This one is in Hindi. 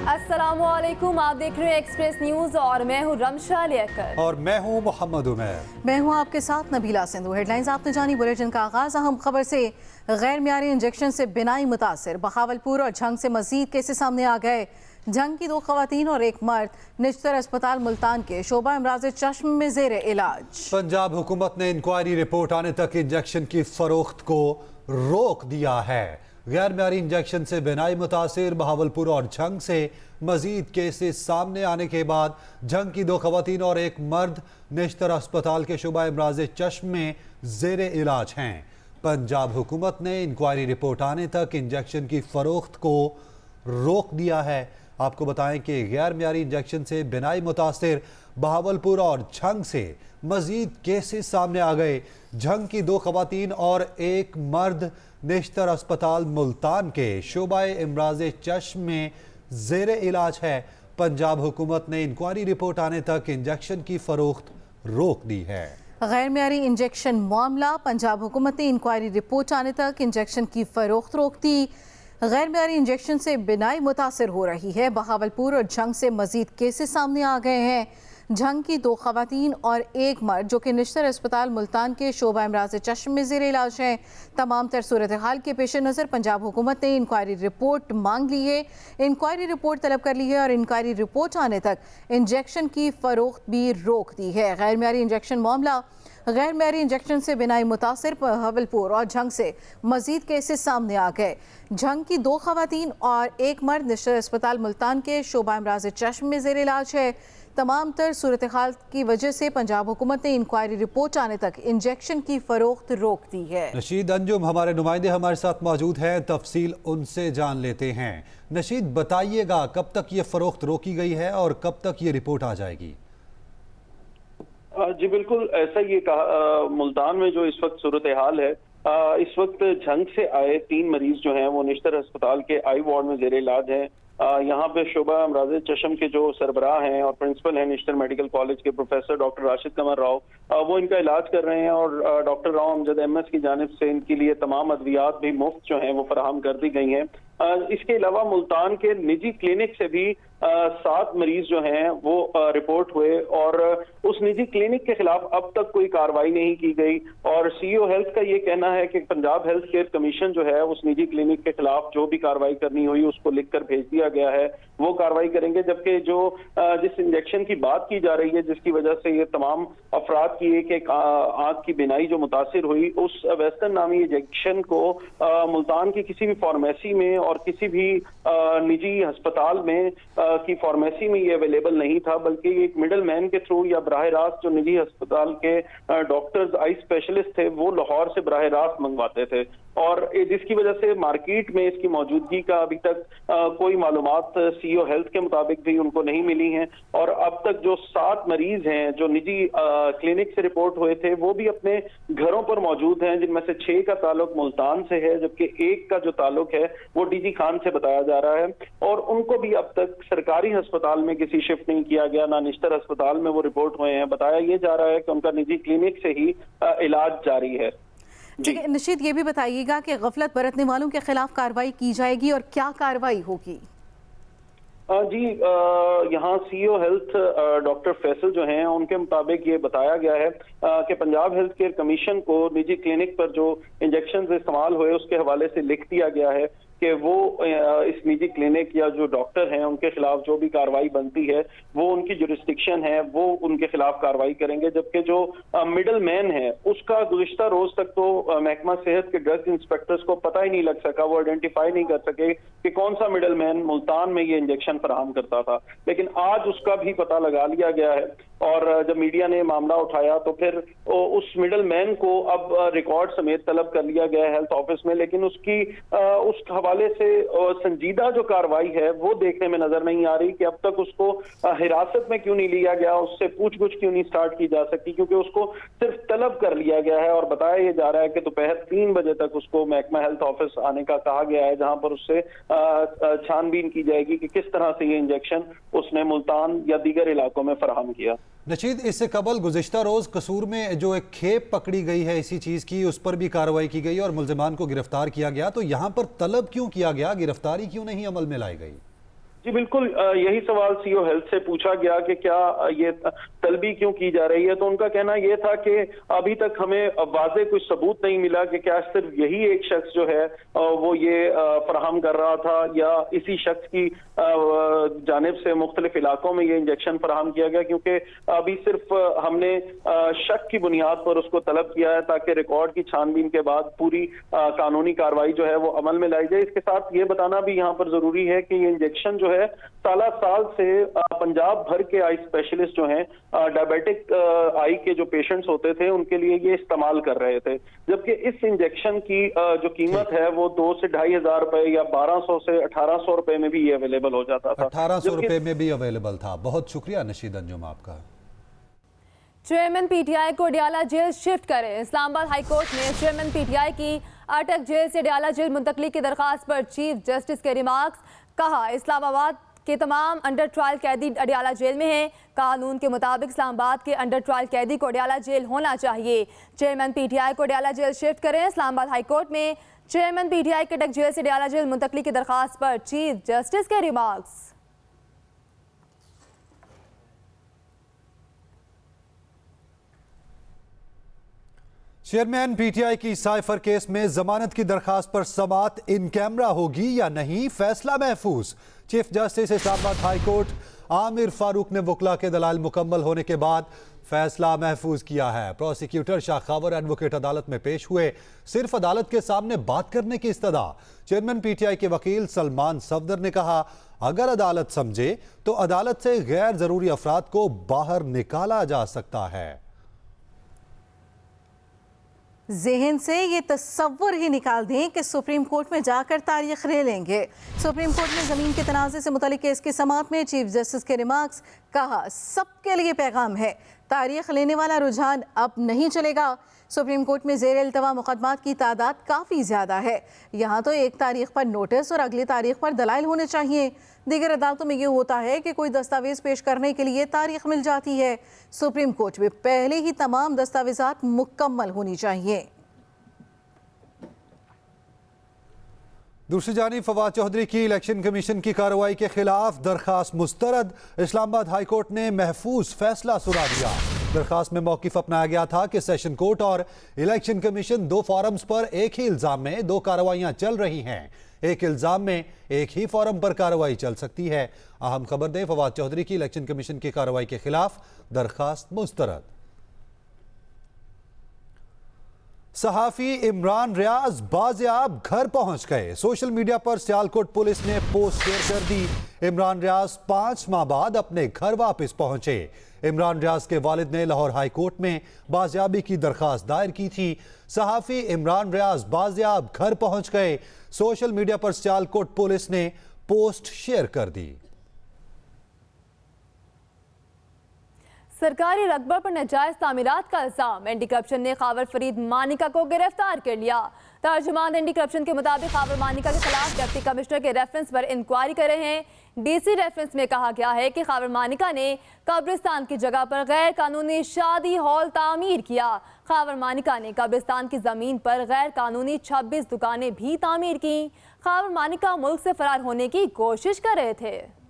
अस्सलामुअलैकुम, आप देख रहे हैं एक्सप्रेस न्यूज और मैं हूं रमशा लियाकत और मैं हूं मोहम्मद उमर। मैं हूं आपके साथ नबीला सिंधु। हेडलाइंस आपने जानी। बुलेटिन का आगाज अहम खबर से। गैर मियारी इंजेक्शन से बिनाई मुतासर। बहावलपुर और झंग से मजीद केसेस सामने आ गए। झंग की 2 खवातीन और 1 मर्द निश्तर अस्पताल मुल्तान के शोबा इमराज चश्म में जेर इलाज। पंजाब हुकूमत ने इंक्वायरी रिपोर्ट आने तक इंजेक्शन की फरोख्त को रोक दिया है। गैर मियारी इंजेक्शन से बिनाई मुतासिर। बहावलपुर और झंग से मजीद केसेस सामने आने के बाद झंग की 2 खवातीन और 1 मर्द निश्तर अस्पताल के शोबा इमराज चश्म में जेर इलाज हैं। पंजाब हुकूमत ने इंक्वायरी रिपोर्ट आने तक इंजेक्शन की फरोख्त को रोक दिया है। आपको बताएं कि गैर मियारी इंजेक्शन से बिनाई मुतासिर बहावलपुर और झंग से मजीद केसेस सामने आ गए। झंग की 2 खवातीन और 1 मर्द निश्तर अस्पताल मुल्तान के शोबाए इमराज चश्म में जेर इलाज है। पंजाब हुकूमत ने इंक्वायरी रिपोर्ट आने तक इंजेक्शन की फरोख्त रोक दी है। गैर मियारी इंजेक्शन मामला। पंजाब हुकूमत ने इंक्वायरी रिपोर्ट आने तक इंजेक्शन की फरोख्त रोक दी। गैर मियारी इंजेक्शन से बिनाई मुतासर हो रही है। बहावलपुर और झंग से मजीद केसेस सामने आ गए हैं। झंग की 2 खवातीन और 1 मर्द जो कि निश्तर अस्पताल मुल्तान के शोबा इमराज चश्म में ज़ेर इलाज हैं। तमाम तर सूरत हाल के पेश नज़र पंजाब हुकूमत ने इंक्वायरी रिपोर्ट मांग ली है, इंक्वायरी रिपोर्ट तलब कर ली है और इंक्वायरी रिपोर्ट आने तक इंजेक्शन की फरोख्त भी रोक दी है। गैर मियारी इंजेक्शन मामला। गैर मियारी इंजेक्शन से बिनाई मुतासिर बहावलपुर और झंग से मजीद केसेस सामने आ गए। झंग की 2 खवातीन और 1 मर्द निश्तर अस्पताल मुल्तान के शोबा इमराज चश्म में ज़ेर इलाज है। तमाम तर सूरत हाल की वजह से पंजाब हुकूमत ने इंक्वायरी रिपोर्ट आने तक इंजेक्शन की फरोख्त रोक दी है। नशीद अंजुम हमारे नुमाइंदे हमारे साथ मौजूद हैं, तफसील उनसे जान लेते हैं। नशीद बताइएगा, कब तक ये फरोख्त रोकी गई है और कब तक ये रिपोर्ट आ जाएगी? जी बिल्कुल ऐसा ही कहा। मुल्तान में जो इस वक्त सूरत हाल है, इस वक्त झंग से आए 3 मरीज जो हैं वो निश्तर अस्पताल के आई वार्ड में जेर इलाज हैं। यहाँ पे शोबा इमराज चश्म के जो सरबराह हैं और प्रिंसिपल हैं निश्तर मेडिकल कॉलेज के प्रोफेसर डॉक्टर राशिद कमर राव, वो इनका इलाज कर रहे हैं और डॉक्टर राव अमजद एमएस की जानिब से इनके लिए तमाम अद्वियात भी मुफ्त जो हैं वो फराहम कर दी गई हैं। इसके अलावा मुल्तान के निजी क्लिनिक से भी 7 मरीज जो हैं वो रिपोर्ट हुए और उस निजी क्लिनिक के खिलाफ अब तक कोई कार्रवाई नहीं की गई। और सीईओ हेल्थ का ये कहना है कि पंजाब हेल्थ केयर कमीशन जो है उस निजी क्लिनिक के खिलाफ जो भी कार्रवाई करनी हुई उसको लिखकर भेज दिया गया है, वो कार्रवाई करेंगे। जबकि जो जिस इंजेक्शन की बात की जा रही है जिसकी वजह से ये तमाम अफराद की एक आंख की बिनाई जो मुतासिर हुई, उस वेस्टर्न नामी इंजेक्शन को मुल्तान की किसी भी फार्मेसी में और किसी भी निजी अस्पताल में की फार्मेसी में ये अवेलेबल नहीं था, बल्कि एक मिडल मैन के थ्रू या बराह रास्त जो निजी अस्पताल के डॉक्टर्स आई स्पेशलिस्ट थे वो लाहौर से बराह रास्त मंगवाते थे। और जिसकी वजह से मार्केट में इसकी मौजूदगी का अभी तक कोई मालूमात सीईओ हेल्थ के मुताबिक भी उनको नहीं मिली हैं। और अब तक जो 7 मरीज हैं जो निजी क्लिनिक से रिपोर्ट हुए थे वो भी अपने घरों पर मौजूद हैं, जिनमें से 6 का ताल्लुक मुल्तान से है, जबकि 1 का जो ताल्लुक है वो डीजी खान से बताया जा रहा है। और उनको भी अब तक सरकारी अस्पताल में किसी शिफ्ट नहीं किया गया, ना निश्तर अस्पताल में वो रिपोर्ट हुए हैं। बताया ये जा रहा है कि उनका निजी क्लिनिक से ही इलाज जारी है। ठीक है नशीद, ये भी बताइएगा कि गफलत बरतने वालों के खिलाफ कार्रवाई की जाएगी और क्या कार्रवाई होगी? जी यहाँ सीईओ हेल्थ डॉक्टर फैसल जो हैं उनके मुताबिक ये बताया गया है कि पंजाब हेल्थ केयर कमीशन को निजी क्लिनिक पर जो इंजेक्शन इस्तेमाल हुए उसके हवाले से लिख दिया गया है कि वो इस निजी क्लिनिक या जो डॉक्टर हैं उनके खिलाफ जो भी कार्रवाई बनती है वो उनकी जुरिस्डिक्शन है, वो उनके खिलाफ कार्रवाई करेंगे। जबकि जो मिडल मैन है उसका गुज़िश्ता रोज तक तो महकमा सेहत के ड्रग इंस्पेक्टर्स को पता ही नहीं लग सका, वो आइडेंटिफाई नहीं कर सके कि कौन सा मिडल मैन मुल्तान में ये इंजेक्शन फराहम करता था। लेकिन आज उसका भी पता लगा लिया गया है और जब मीडिया ने मामला उठाया तो फिर उस मिडल मैन को अब रिकॉर्ड समेत तलब कर लिया गया हेल्थ ऑफिस में। लेकिन उसकी उस हवाले से संजीदा जो कार्रवाई है वो देखने में नजर नहीं आ रही कि अब तक उसको हिरासत में क्यों नहीं लिया गया, उससे पूछ-गुछ क्यों नहीं स्टार्ट की जा सकती, क्योंकि उसको सिर्फ तलब कर लिया गया है। और बताया ये जा रहा है कि दोपहर 3 बजे तक उसको महकमा हेल्थ ऑफिस आने का कहा गया है, जहां पर उससे छानबीन की जाएगी कि किस तरह से ये इंजेक्शन उसने मुल्तान या दीगर इलाकों में फराहम किया। नशीद, इससे कबल गुज़िश्ता रोज़ कसूर में जो एक खेप पकड़ी गई है इसी चीज़ की, उस पर भी कार्रवाई की गई और मुल्ज़िमान को गिरफ्तार किया गया, तो यहाँ पर तलब क्यों किया गया, गिरफ्तारी क्यों नहीं अमल में लाई गई? जी बिल्कुल, यही सवाल सीओ हेल्थ से पूछा गया कि क्या ये तलबी क्यों की जा रही है, तो उनका कहना यह था कि अभी तक हमें वाज़े कुछ सबूत नहीं मिला कि क्या सिर्फ यही एक शख्स जो है वो ये फराहम कर रहा था या इसी शख्स की जानिब से मुख्तलिफ इलाकों में ये इंजेक्शन फराहम किया गया, क्योंकि अभी सिर्फ हमने शक की बुनियाद पर उसको तलब किया है ताकि रिकॉर्ड की छानबीन के बाद पूरी कानूनी कार्रवाई जो है वो अमल में लाई जाए। इसके साथ ये बताना भी यहाँ पर जरूरी है कि ये इंजेक्शन जो है साल से पंजाब भर के आई स्पेशलिस्ट जो हैं डायबिटिक आई के जो पेशेंट्स होते थे उनके लिए ये इस्तेमाल कर रहे थे, जबकि इस इंजेक्शन की जो कीमत है वो 2 से 2,500 रुपए या 1200 से 1800 रुपए में भी ये अवेलेबल हो जाता था। 1800 रुपए में भी अवेलेबल था। बहुत शुक्रिया नशीद अंजुम आपका। चेयरमैन पीटीआई को अडियाला जेल शिफ्ट करें। इस्लामाबाद हाईकोर्ट ने चेयरमैन पीटीआई की अटक जेल से अडियाला जेल मुंतकली की दरखास्त पर चीफ जस्टिस के रिमार्क्स। कहा, इस्लामाबाद के तमाम अंडर ट्रायल कैदी अडियाला जेल में हैं। कानून के मुताबिक इस्लामाबाद के अंडर ट्रायल कैदी को अडियाला जेल होना चाहिए। चेयरमैन पीटीआई को अडियाला जेल शिफ्ट करें। इस्लामाबाद हाईकोर्ट में चेयरमैन पीटीआई के अटक जेल से अडियाला जेल मुंतकली की दरखास्त पर चीफ जस्टिस के रिमार्क्स। चेयरमैन पीटीआई की साइफर केस में जमानत की दरखास्त पर समाअत इन कैमरा होगी या नहीं, फैसला महफूज। Chief justice Islamabad high court Aamir Farooq ने वकला के दलाल मुकम्मल होने के बाद फैसला महफूज किया है। प्रोसिक्यूटर शाखावर एडवोकेट अदालत में पेश हुए। सिर्फ अदालत के सामने बात करने की इस्तदा। चेयरमैन पीटीआई के वकील सलमान सफदर ने कहा, अगर अदालत समझे तो अदालत से गैर जरूरी अफराद को बाहर निकाला जा सकता है। जहन से ये तस्वर ही निकाल दें कि सुप्रीम कोर्ट में जाकर तारीख ले लेंगे। सुप्रीम कोर्ट में ज़मीन के तनाज़े से मुतालिक केस की समाअत में चीफ जस्टिस के रिमार्क्स। कहा, सबके लिए पैगाम है, तारीख लेने वाला रुझान अब नहीं चलेगा। सुप्रीम कोर्ट में ज़ेर इल्तवा मुकदमात की तादाद काफ़ी ज़्यादा है। यहाँ तो एक तारीख पर नोटिस और अगली तारीख पर दलाइल होने चाहिए। दीगर अदालतों में ये होता है कि कोई दस्तावेज पेश करने के लिए तारीख मिल जाती है। सुप्रीम कोर्ट में पहले ही तमाम दस्तावेजात मुकम्मल होनी चाहिए। दूसरी जानिब फवाद चौधरी की इलेक्शन कमीशन की कार्रवाई के खिलाफ दरखास्त मुस्तरद। इस्लामाबाद हाई कोर्ट ने महफूज फैसला सुना दिया। दरखास्त में मौकिफ अपनाया गया था कि सेशन कोर्ट और इलेक्शन कमीशन 2 फॉरम्स पर एक ही इल्जाम में 2 कार्रवाइयां चल रही हैं। एक इल्जाम में एक ही फॉरम पर कार्रवाई चल सकती है। अहम खबर दें, फवाद चौधरी की इलेक्शन कमीशन की कार्रवाई के खिलाफ दरखास्त मुस्तरद। सहाफी इमरान रियाज बाजियाब घर पहुंच गए। सोशल मीडिया पर सियालकोट पुलिस ने पोस्ट शेयर कर दी। इमरान रियाज 5 माह बाद अपने घर वापस पहुंचे। इमरान रियाज के वालिद ने लाहौर हाई कोर्ट में बाजियाबी की दरखास्त दायर की थी। सहाफी इमरान रियाज बाजियाब घर पहुंच गए। सोशल मीडिया पर सियालकोट पुलिस ने पोस्ट शेयर कर दी। सरकारी रकबा पर नाजायज तामीरात का इल्जाम। एंटी करप्शन ने खावर फरीद मानिका को गिरफ्तार कर लिया। तर्जुमान एंटी करप्शन के मुताबिक खावर मानिका के खिलाफ डिप्टी कमिश्नर के रेफरेंस पर इंक्वायरी कर रहे हैं। डीसी रेफरेंस में कहा गया है कि खावर मानिका ने कब्रिस्तान की जगह पर गैर कानूनी शादी हॉल तामीर किया। खावर मानिका ने कब्रिस्तान की जमीन पर गैर कानूनी 26 दुकानें भी तामीर की। खावर मानिका मुल्क से फरार होने की कोशिश कर रहे थे।